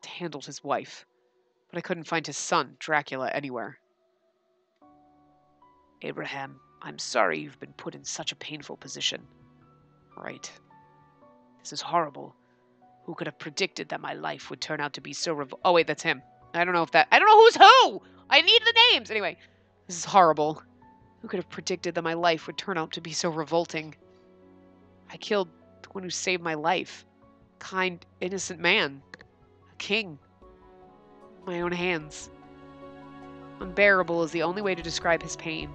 handled his wife, but I couldn't find his son, Dracula, anywhere. Abraham, I'm sorry you've been put in such a painful position. Right. This is horrible. Who could have predicted that my life would turn out to be so Oh, wait, that's him. I don't know who's who! I need the names! Anyway, this is horrible. Who could have predicted that my life would turn out to be so revolting? I killed the one who saved my life. Kind, innocent man. A king. My own hands. Unbearable is the only way to describe his pain.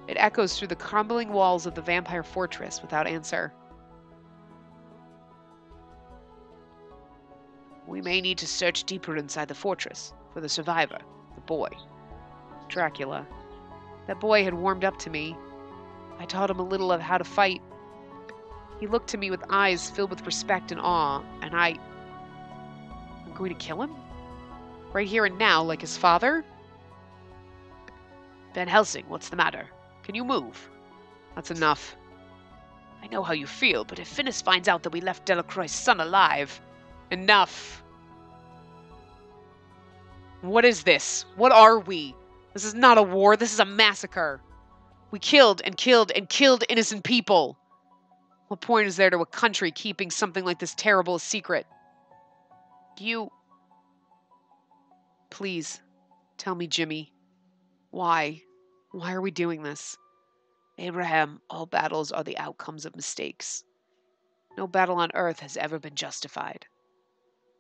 It echoes through the crumbling walls of the vampire fortress without answer. We may need to search deeper inside the fortress for the survivor, the boy. Dracula. That boy had warmed up to me. I taught him a little of how to fight. He looked to me with eyes filled with respect and awe, and I'm going to kill him? Right here and now, like his father? Van Helsing, what's the matter? Can you move? That's enough. I know how you feel, but if Finis finds out that we left Delacroix's son alive... Enough. What is this? What are we? This is not a war, this is a massacre. We killed and killed and killed innocent people. What point is there to a country keeping something like this terrible a secret? Please, tell me, Jimmy. Why? Why are we doing this? Abraham, all battles are the outcomes of mistakes. No battle on earth has ever been justified.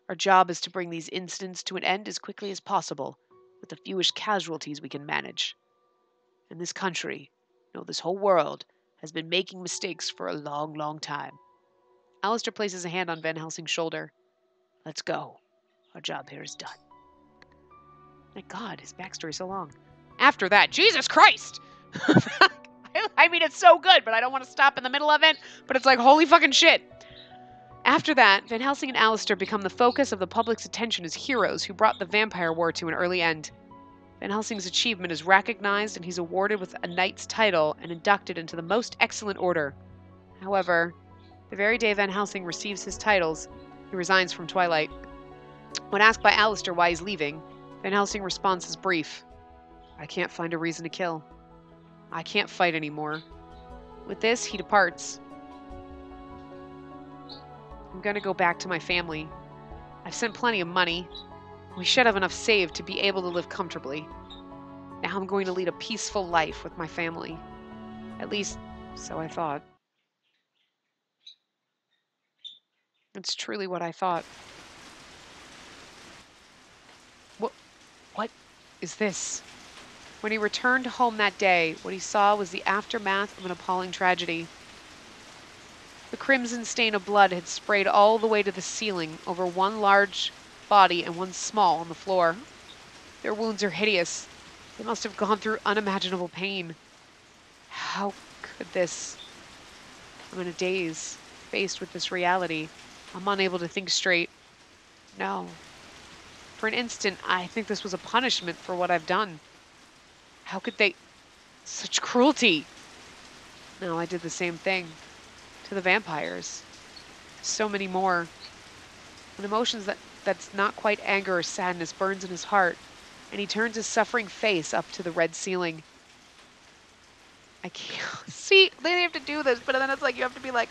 Our job is to bring these incidents to an end as quickly as possible, with the fewest casualties we can manage. And this country, no, this whole world, has been making mistakes for a long, long time. Alistair places a hand on Van Helsing's shoulder. Let's go. Our job here is done. Thank God, his backstory's so long. After that, Jesus Christ! I mean, it's so good, but I don't want to stop in the middle of it, but it's like, holy fucking shit. After that, Van Helsing and Alistair become the focus of the public's attention as heroes who brought the vampire war to an early end. Van Helsing's achievement is recognized and he's awarded with a knight's title and inducted into the most excellent order. However, the very day Van Helsing receives his titles, he resigns from Twilight. When asked by Alistair why he's leaving, Van Helsing responds as brief. I can't find a reason to kill. I can't fight anymore. With this, he departs. I'm gonna go back to my family. I've sent plenty of money. We should have enough saved to be able to live comfortably. Now I'm going to lead a peaceful life with my family. At least, so I thought. It's truly what I thought. What is this? When he returned home that day, what he saw was the aftermath of an appalling tragedy. The crimson stain of blood had sprayed all the way to the ceiling over one large body and one small on the floor. Their wounds are hideous. They must have gone through unimaginable pain. How could this? I'm in a daze, faced with this reality. I'm unable to think straight. No. For an instant, I think this was a punishment for what I've done. How could they... Such cruelty! No, I did the same thing. To the vampires. So many more. An emotions that's not quite anger or sadness burns in his heart, and he turns his suffering face up to the red ceiling. I can't... See, they have to do this, but then it's like you have to be like...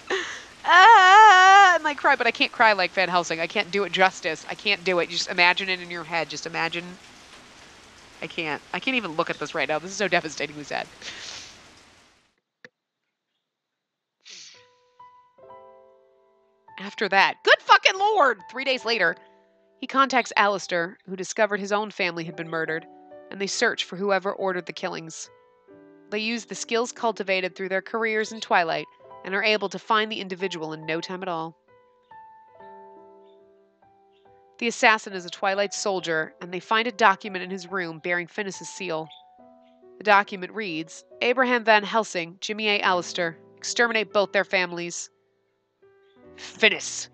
Ah, and like cry, but I can't cry like Van Helsing. I can't do it justice. I can't do it. You just imagine it in your head. Just imagine. I can't even look at this right now. This is so devastatingly sad. After that, good fucking lord! 3 days later, he contacts Alistair, who discovered his own family had been murdered, and they search for whoever ordered the killings. They use the skills cultivated through their careers in Twilight and are able to find the individual in no time at all. The assassin is a Twilight soldier, and they find a document in his room bearing Finis' seal. The document reads, Abraham Van Helsing, Jimmy A. Alistair, exterminate both their families. Finis,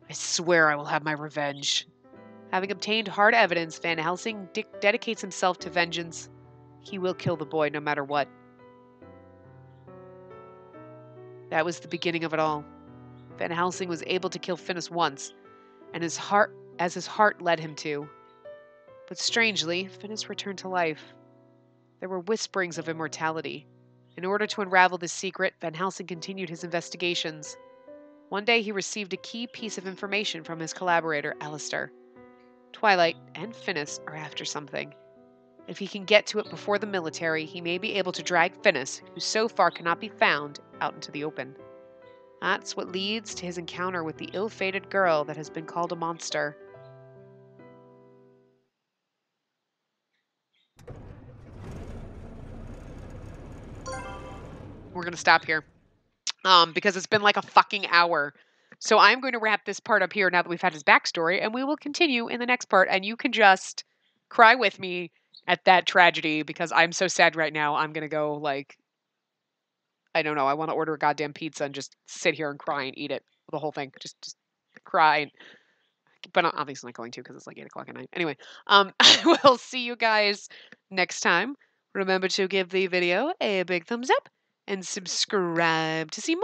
I swear I will have my revenge. Having obtained hard evidence, Van Helsing dedicates himself to vengeance. He will kill the boy no matter what. That was the beginning of it all. Van Helsing was able to kill Finis once, and his heart led him to. But strangely, Finis returned to life. There were whisperings of immortality. In order to unravel this secret, Van Helsing continued his investigations. One day he received a key piece of information from his collaborator, Alistair. Twilight and Finis are after something. If he can get to it before the military, he may be able to drag Finis, who so far cannot be found, out into the open. That's what leads to his encounter with the ill-fated girl that has been called a monster. We're going to stop here. Because it's been like a fucking hour. So I'm going to wrap this part up here now that we've had his backstory, and we will continue in the next part, and you can just cry with me at that tragedy, because I'm so sad right now. I'm going to go, like, I don't know, I want to order a goddamn pizza and just sit here and cry and eat it. The whole thing. Just cry. But I'm obviously not going to, because it's like 8 o'clock at night. Anyway, I will see you guys next time. Remember to give the video a big thumbs up and subscribe to see more.